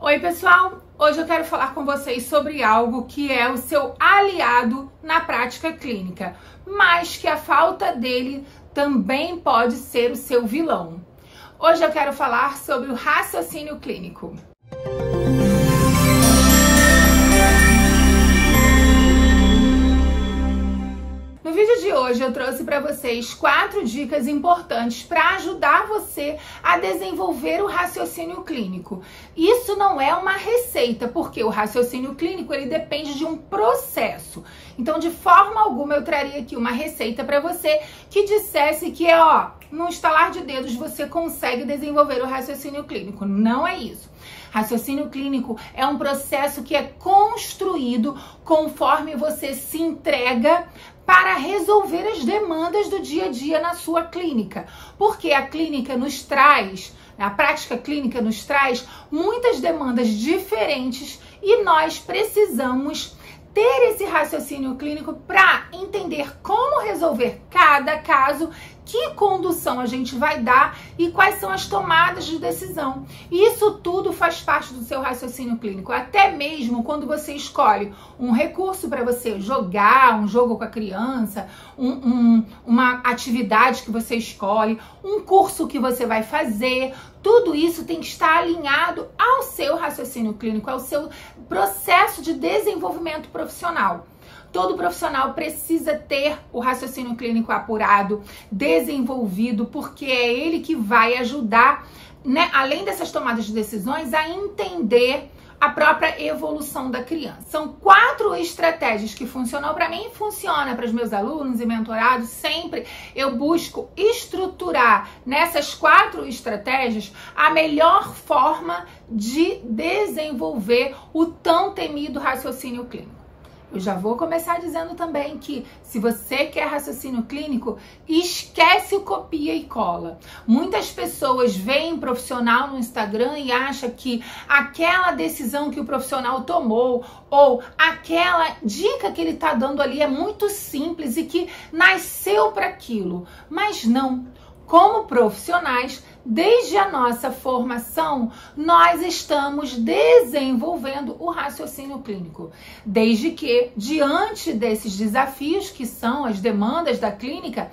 Oi pessoal, hoje eu quero falar com vocês sobre algo que é o seu aliado na prática clínica, mas que a falta dele também pode ser o seu vilão. Hoje eu quero falar sobre o raciocínio clínico. No vídeo de hoje eu trouxe para vocês 4 dicas importantes para ajudar você a desenvolver o raciocínio clínico. Isso não é uma receita, porque o raciocínio clínico ele depende de um processo. Então, de forma alguma eu traria aqui uma receita para você que dissesse que num estalar de dedos você consegue desenvolver o raciocínio clínico. Não é isso. Raciocínio clínico é um processo que é construído conforme você se entrega para resolver as demandas do dia a dia na sua clínica. Porque a clínica nos traz, a prática clínica nos traz muitas demandas diferentes e nós precisamos ter esse raciocínio clínico para entender como resolver cada caso, que condução a gente vai dar e quais são as tomadas de decisão. Isso tudo faz parte do seu raciocínio clínico, até mesmo quando você escolhe um recurso para você jogar, um jogo com a criança, uma atividade que você escolhe, um curso que você vai fazer. Tudo isso tem que estar alinhado ao seu raciocínio clínico, ao seu processo de desenvolvimento profissional. Todo profissional precisa ter o raciocínio clínico apurado, desenvolvido, porque é ele que vai ajudar, né, além dessas tomadas de decisões, a entender a própria evolução da criança. São 4 estratégias que funcionam para mim e funciona para os meus alunos e mentorados. Sempre eu busco estruturar nessas 4 estratégias a melhor forma de desenvolver o tão temido raciocínio clínico. Eu já vou começar dizendo também que se você quer raciocínio clínico, esquece o copia e cola. Muitas pessoas veem profissional no Instagram e acham que aquela decisão que o profissional tomou ou aquela dica que ele está dando ali é muito simples e que nasceu para aquilo. Mas não. Como profissionais, desde a nossa formação, nós estamos desenvolvendo o raciocínio clínico. Desde que, diante desses desafios que são as demandas da clínica,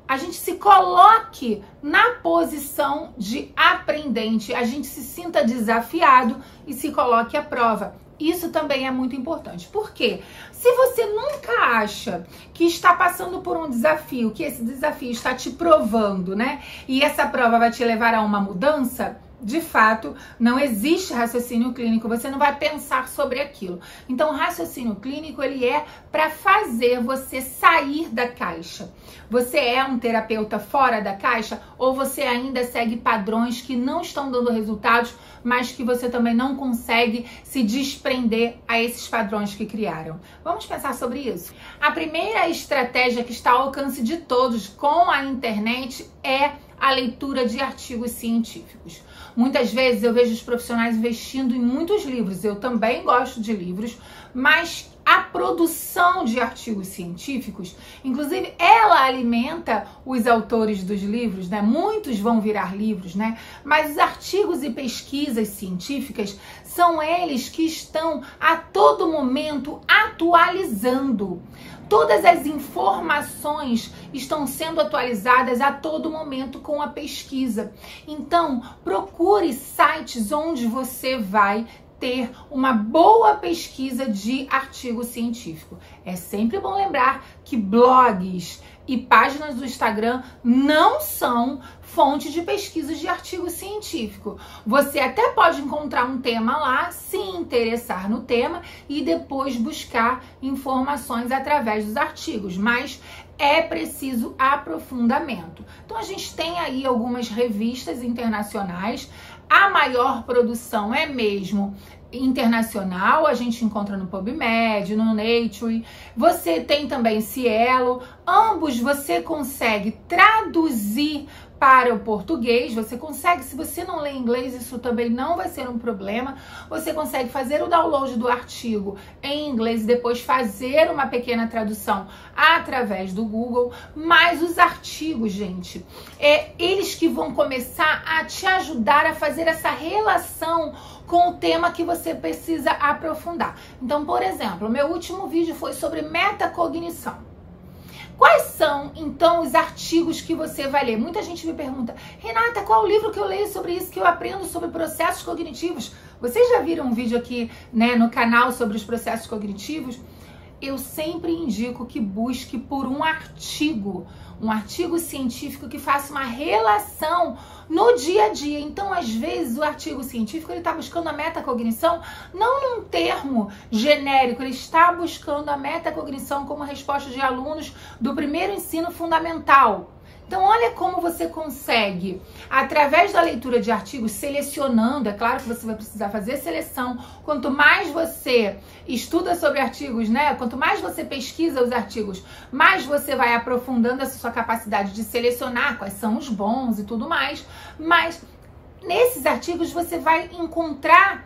a gente se coloque na posição de aprendente, a gente se sinta desafiado e se coloque à prova. Isso também é muito importante. Por quê? Se você nunca acha que está passando por um desafio, que esse desafio está te provando, né? E essa prova vai te levar a uma mudança, de fato, não existe raciocínio clínico, você não vai pensar sobre aquilo. Então, o raciocínio clínico, ele é para fazer você sair da caixa. Você é um terapeuta fora da caixa ou você ainda segue padrões que não estão dando resultados, mas que você também não consegue se desprender a esses padrões que criaram? Vamos pensar sobre isso? A primeira estratégia que está ao alcance de todos com a internet é a leitura de artigos científicos. Muitas vezes eu vejo os profissionais investindo em muitos livros, eu também gosto de livros, mas a produção de artigos científicos, inclusive ela alimenta os autores dos livros, né? Muitos vão virar livros, né? Mas os artigos e pesquisas científicas são eles que estão a todo momento atualizando. Todas as informações estão sendo atualizadas a todo momento com a pesquisa. Então, procure sites onde você vai ter uma boa pesquisa de artigo científico. É sempre bom lembrar que blogs e páginas do Instagram não são fonte de pesquisas de artigo científico. Você até pode encontrar um tema lá, se interessar no tema e depois buscar informações através dos artigos, mas é preciso aprofundamento. Então a gente tem aí algumas revistas internacionais. A maior produção é mesmo internacional, a gente encontra no PubMed, no Nature, você tem também Cielo, ambos você consegue traduzir para o português, você consegue, se você não lê inglês, isso também não vai ser um problema, você consegue fazer o download do artigo em inglês e depois fazer uma pequena tradução através do Google, mas os artigos, gente, eles que vão começar a te ajudar a fazer essa relação com o tema que você precisa aprofundar. Então, por exemplo, o meu último vídeo foi sobre metacognição. Quais são, então, os artigos que você vai ler? Muita gente me pergunta, Renata, qual o livro que eu leio sobre isso, que eu aprendo sobre processos cognitivos? Vocês já viram um vídeo aqui, né, no canal sobre os processos cognitivos? Eu sempre indico que busque por um artigo científico que faça uma relação no dia a dia. Então, às vezes, o artigo científico ele está buscando a metacognição não num termo genérico, ele está buscando a metacognição como resposta de alunos do primeiro ensino fundamental. Então, olha como você consegue, através da leitura de artigos, selecionando, é claro que você vai precisar fazer seleção. Quanto mais você estuda sobre artigos, né? Quanto mais você pesquisa os artigos, mais você vai aprofundando essa sua capacidade de selecionar quais são os bons e tudo mais. Mas nesses artigos você vai encontrar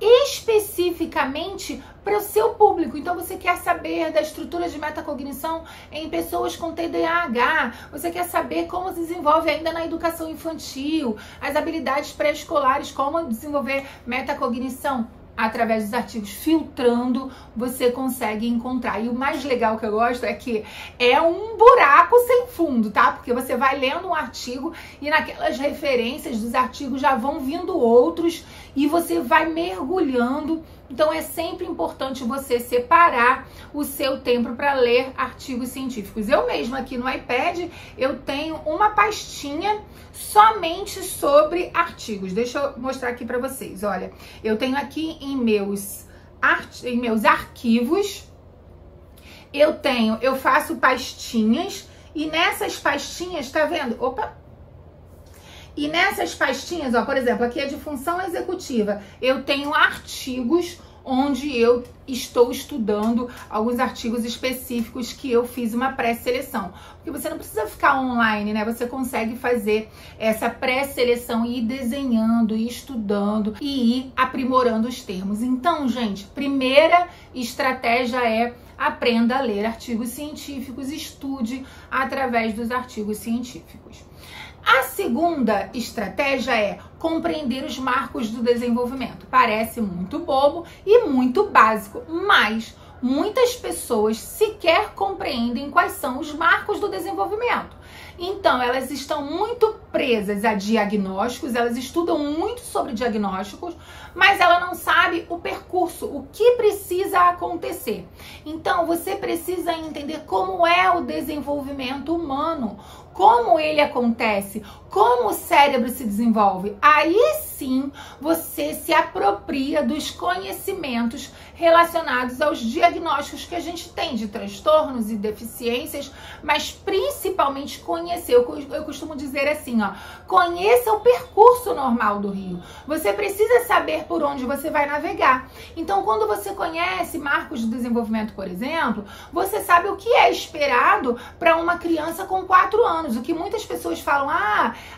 especificamente para o seu público. Então você quer saber da estrutura de metacognição em pessoas com TDAH, você quer saber como se desenvolve ainda na educação infantil, as habilidades pré-escolares, como desenvolver metacognição. Através dos artigos, filtrando, você consegue encontrar. E o mais legal que eu gosto é que é um buraco sem fundo, tá? Porque você vai lendo um artigo e naquelas referências dos artigos já vão vindo outros e você vai mergulhando. Então é sempre importante você separar o seu tempo para ler artigos científicos. Eu mesma aqui no iPad, eu tenho uma pastinha somente sobre artigos. Deixa eu mostrar aqui para vocês. Olha, eu tenho aqui em meus arquivos, eu faço pastinhas e nessas pastinhas, tá vendo? Opa! E nessas pastinhas, ó, por exemplo, aqui é de função executiva. Eu tenho artigos onde eu estou estudando alguns artigos específicos que eu fiz uma pré-seleção. Porque você não precisa ficar online, né? Você consegue fazer essa pré-seleção e ir desenhando, ir estudando e ir aprimorando os termos. Então, gente, primeira estratégia é aprenda a ler artigos científicos, estude através dos artigos científicos. A segunda estratégia é compreender os marcos do desenvolvimento. Parece muito bobo e muito básico, mas muitas pessoas sequer compreendem quais são os marcos do desenvolvimento. Então, elas estão muito presas a diagnósticos, elas estudam muito sobre diagnósticos, mas ela não sabe o percurso, o que precisa acontecer. Então, você precisa entender como é o desenvolvimento humano, como ele acontece, como o cérebro se desenvolve. Aí sim você se apropria dos conhecimentos relacionados aos diagnósticos que a gente tem de transtornos e deficiências, mas principalmente conhecer. Eu costumo dizer assim, ó, conheça o percurso normal do rio. Você precisa saber por onde você vai navegar. Então, quando você conhece marcos de desenvolvimento, por exemplo, você sabe o que é esperado para uma criança com 4 anos. O que muitas pessoas falam,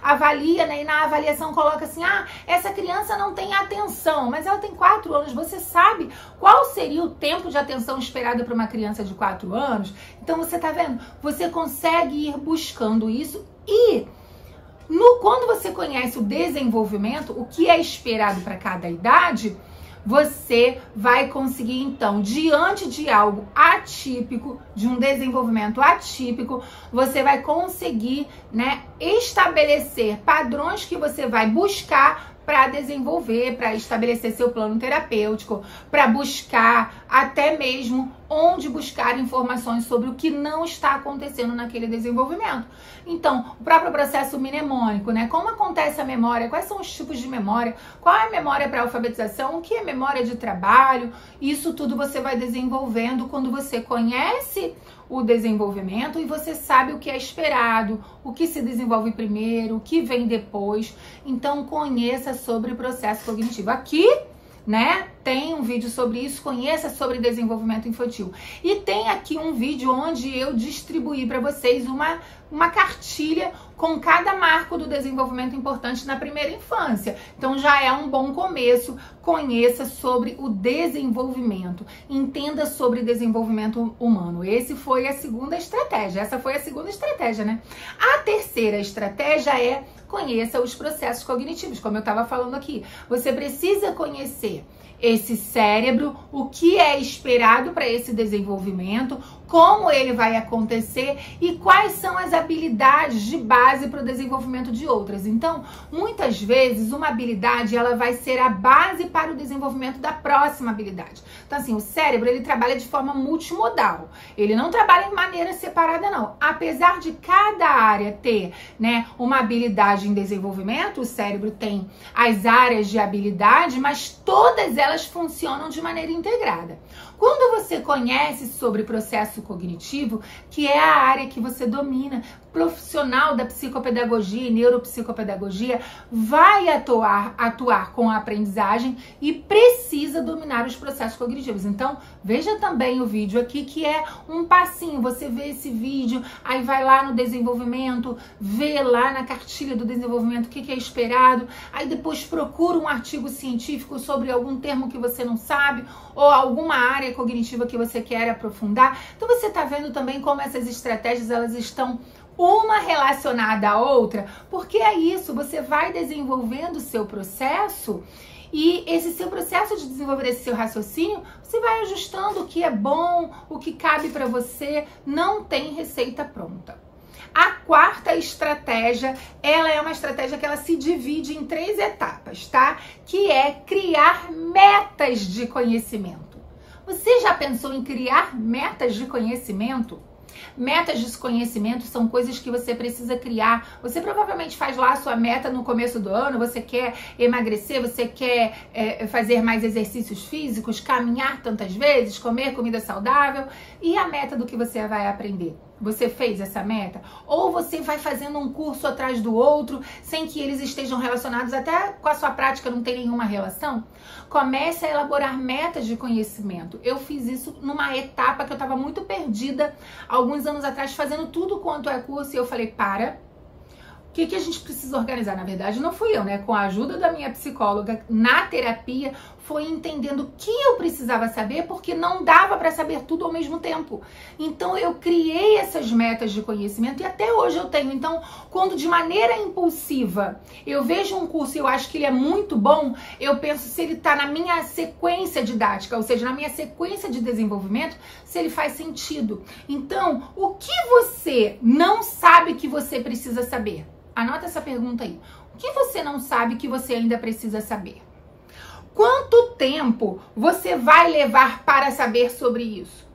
avalia, né? E na avaliação coloca assim, essa criança não tem atenção, mas ela tem 4 anos. Você sabe qual seria o tempo de atenção esperado para uma criança de 4 anos? Então você tá vendo? Você consegue ir buscando isso e quando você conhece o desenvolvimento, o que é esperado para cada idade, você vai conseguir, então, diante de algo atípico, de um desenvolvimento atípico, você vai conseguir, né, estabelecer padrões que você vai buscar para desenvolver, para estabelecer seu plano terapêutico, para buscar até mesmo onde buscar informações sobre o que não está acontecendo naquele desenvolvimento. Então, o próprio processo mnemônico, né? Como acontece a memória, quais são os tipos de memória, qual é a memória para alfabetização, o que é memória de trabalho, isso tudo você vai desenvolvendo quando você conhece o desenvolvimento e você sabe o que é esperado, o que se desenvolve primeiro, o que vem depois. Então, conheça sobre o processo cognitivo. Aqui, né, tem um vídeo sobre isso, conheça sobre desenvolvimento infantil. E tem aqui um vídeo onde eu distribuí para vocês uma cartilha com cada marco do desenvolvimento importante na primeira infância. Então já é um bom começo. Conheça sobre o desenvolvimento, entenda sobre desenvolvimento humano. Essa foi a segunda estratégia, né? A terceira estratégia é conheça os processos cognitivos, como eu estava falando aqui. Você precisa conhecer esse cérebro, o que é esperado para esse desenvolvimento, como ele vai acontecer e quais são as habilidades de base para o desenvolvimento de outras. Então, muitas vezes, uma habilidade ela vai ser a base para o desenvolvimento da próxima habilidade. Então, assim, o cérebro ele trabalha de forma multimodal. Ele não trabalha em maneira separada, não. Apesar de cada área ter, né, uma habilidade em desenvolvimento, o cérebro tem as áreas de habilidade, mas todas elas funcionam de maneira integrada. Quando você conhece sobre processo cognitivo, que é a área que você domina, profissional da psicopedagogia e neuropsicopedagogia, vai atuar com a aprendizagem e precisa dominar os processos cognitivos. Então, veja também o vídeo aqui, que é um passinho. Você vê esse vídeo, aí vai lá no desenvolvimento, vê lá na cartilha do desenvolvimento o que é esperado, aí depois procura um artigo científico sobre algum termo que você não sabe ou alguma área cognitiva que você quer aprofundar. Então, você está vendo também como essas estratégias elas estão uma relacionada à outra, porque é isso, você vai desenvolvendo o seu processo e esse seu processo de desenvolver esse seu raciocínio, você vai ajustando o que é bom, o que cabe para você, não tem receita pronta. A quarta estratégia, ela é uma estratégia que ela se divide em 3 etapas, tá? Que é criar metas de conhecimento. Você já pensou em criar metas de conhecimento? Metas de conhecimento são coisas que você precisa criar. Você provavelmente faz lá a sua meta no começo do ano, você quer emagrecer, você quer fazer mais exercícios físicos, caminhar tantas vezes, comer comida saudável. E a meta do que você vai aprender? Você fez essa meta? Ou você vai fazendo um curso atrás do outro, sem que eles estejam relacionados, até com a sua prática não tem nenhuma relação? Comece a elaborar metas de conhecimento. Eu fiz isso numa etapa que eu estava muito perdida, alguns anos atrás, fazendo tudo quanto é curso, e eu falei, o que a gente precisa organizar? Na verdade, não fui eu, né? Com a ajuda da minha psicóloga na terapia, foi entendendo o que eu precisava saber, porque não dava para saber tudo ao mesmo tempo. Então, eu criei essas metas de conhecimento e até hoje eu tenho. Então, quando de maneira impulsiva eu vejo um curso e eu acho que ele é muito bom, eu penso se ele está na minha sequência didática, ou seja, na minha sequência de desenvolvimento, se ele faz sentido. Então, o que você não sabe que você precisa saber? Anota essa pergunta aí. O que você não sabe que você ainda precisa saber? Quanto tempo você vai levar para saber sobre isso?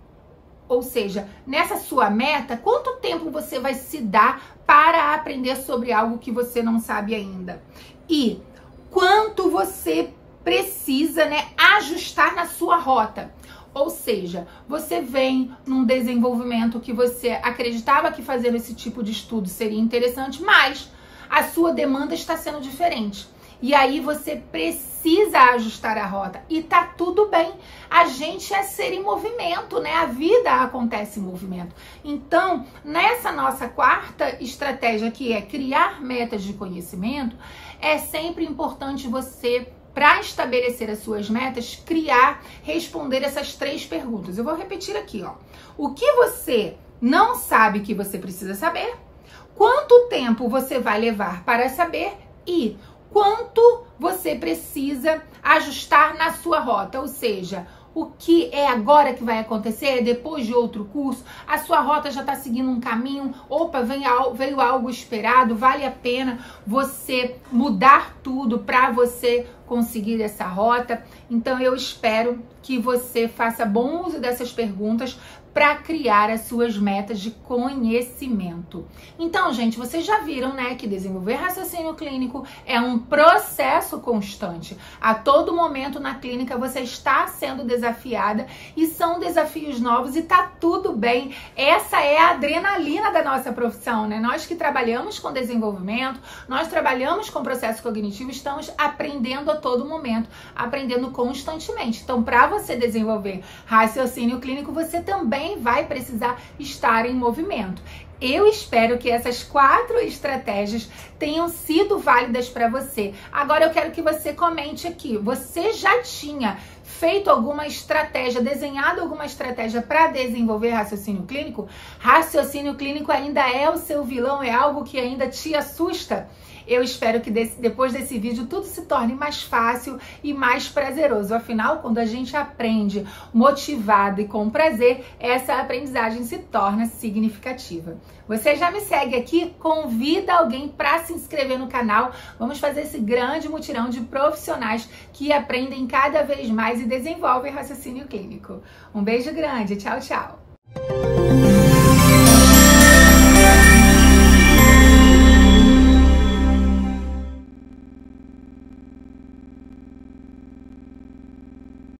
Ou seja, nessa sua meta, quanto tempo você vai se dar para aprender sobre algo que você não sabe ainda? E quanto você precisa, né, ajustar na sua rota? Ou seja, você vem num desenvolvimento que você acreditava que fazendo esse tipo de estudo seria interessante, mas a sua demanda está sendo diferente. E aí você precisa ajustar a rota. E tá tudo bem. A gente é ser em movimento, né? A vida acontece em movimento. Então, nessa nossa quarta estratégia, que é criar metas de conhecimento, é sempre importante você, para estabelecer as suas metas, responder essas 3 perguntas. Eu vou repetir aqui, ó. O que você não sabe que você precisa saber? Quanto tempo você vai levar para saber? E quanto você precisa ajustar na sua rota? Ou seja, o que é agora que vai acontecer, depois de outro curso, a sua rota já está seguindo um caminho, opa, veio algo esperado, vale a pena você mudar tudo para você conseguir essa rota. Então eu espero que você faça bom uso dessas perguntas para criar as suas metas de conhecimento. Então, gente, vocês já viram, né, que desenvolver raciocínio clínico é um processo constante. A todo momento na clínica você está sendo desafiada e são desafios novos e tá tudo bem. Essa é a adrenalina da nossa profissão, né? Nós que trabalhamos com desenvolvimento, nós trabalhamos com processo cognitivo, estamos aprendendo a todo momento, aprendendo constantemente. Então, para você desenvolver raciocínio clínico, você também vai precisar estar em movimento. Eu espero que essas 4 estratégias tenham sido válidas para você. Agora eu quero que você comente aqui. Você já tinha feito alguma estratégia, desenhado alguma estratégia para desenvolver raciocínio clínico? Raciocínio clínico ainda é o seu vilão? É algo que ainda te assusta? Eu espero que depois desse vídeo tudo se torne mais fácil e mais prazeroso. Afinal, quando a gente aprende motivado e com prazer, essa aprendizagem se torna significativa. Você já me segue aqui? Convida alguém para se inscrever no canal. Vamos fazer esse grande mutirão de profissionais que aprendem cada vez mais e desenvolvem raciocínio clínico. Um beijo grande. Tchau, tchau.